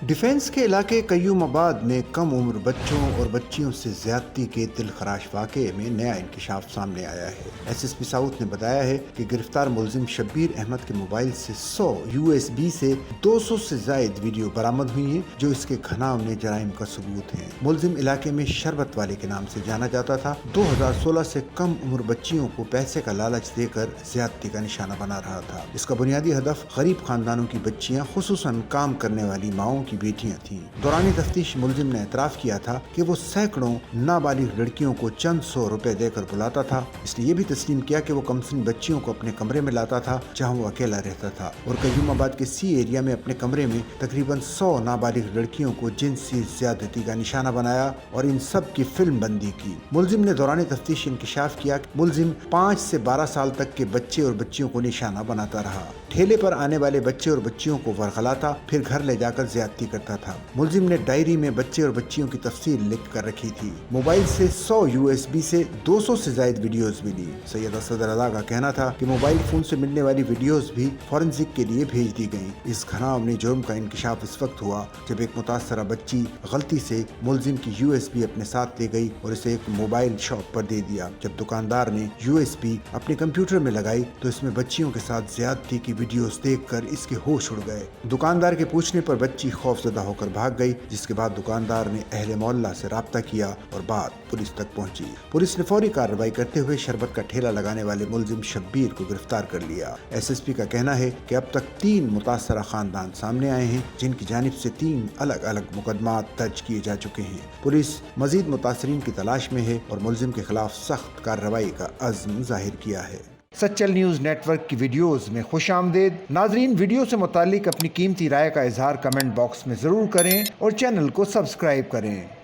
Defence के इलाके कय्यूमाबाद में कम उम्र बच्चों और बच्चियों से ज्यादती के दिलखराश वाक़े में नया इंकशाफ सामने आया है। एसएसपी साउथ ने बताया है कि गिरफ्तार मुलजिम शब्बीर अहमद के मोबाइल से 100 यूएसबी से 200 से जायद वीडियो बरामद हुई हैं, जो इसके घनावने जराइम का सबूत हैं। मुलजिम इलाके में शरबत वाले के नाम से जाना जाता था। 2016 से कम उम्र बच्चियों को पैसे का लालच देकर ज्यादती का निशाना बना रहा था। इसका बुनियादी हदफ गरीब खानदानों की बच्चियां, खुसूसन काम करने वाली माओं की बेटियां थीं। दौरान तफ्तीश मुलजिम ने एतराफ किया था कि वो सैकड़ों नाबालिग लड़कियों को चंद 100 रुपए देकर बुलाता था। इसने ये भी तस्लीम किया कि वो कमसिन बच्चियों को अपने कमरे में लाता था जहां वो अकेला रहता था, और कय्यूमाबाद के सी एरिया में अपने कमरे में तकरीबन 100 नाबालिग लड़कियों को जिनसी ज्यादती का निशाना बनाया और इन सब की फिल्म बंदी की। मुलजिम ने दौरान तफ्तीश इंकशाफ किया कि मुलजिम 5 से 12 साल तक के बच्चे और बच्चियों को निशाना बनाता रहा। ठेले पर आने वाले बच्चे और बच्चियों को वरगलाता, फिर घर ले जाकर ज्यादती करता था। मुलजिम ने डायरी में बच्चे और बच्चियों की तफसील लिख कर रखी थी। मोबाइल से 100 यूएसबी से 200 से ज्यादा वीडियोस मिली। सैयद असद रज़ा का कहना था कि मोबाइल फोन से मिलने वाली वीडियोस भी फॉरेंसिक के लिए भेज दी गयी। इस घनावनी जुर्म का इंकशाफ इस वक्त हुआ जब एक मुतासरा बच्ची गलती से मुलजिम की यूएसबी अपने साथ ले गई और इसे एक मोबाइल शॉप पर दे दिया। जब दुकानदार ने यूएसबी अपने कंप्यूटर में लगाई तो इसमें बच्चियों के साथ ज्यादती की वीडियोस देखकर इसके होश उड़ गए। दुकानदार के पूछने पर बच्ची खौफजदा होकर भाग गई, जिसके बाद दुकानदार ने अहले मोहल्ला से राब्ता किया और बात पुलिस तक पहुंची। पुलिस ने फौरी कार्रवाई करते हुए शरबत का ठेला लगाने वाले मुलजिम शब्बीर को गिरफ्तार कर लिया। एसएसपी का कहना है कि अब तक 3 मुतासरा खानदान सामने आए हैं, जिनकी जानिब से 3 अलग अलग मुकदमात दर्ज किए जा चुके हैं। पुलिस मजीद मुतासरीन की तलाश में है और मुलजिम के खिलाफ सख्त कार्रवाई का अज़्म जाहिर किया है। सच्चल न्यूज़ नेटवर्क की वीडियोस में खुश आमदेद। नाजरीन, वीडियो से मुतालिक अपनी कीमती राय का इजहार कमेंट बॉक्स में ज़रूर करें और चैनल को सब्सक्राइब करें।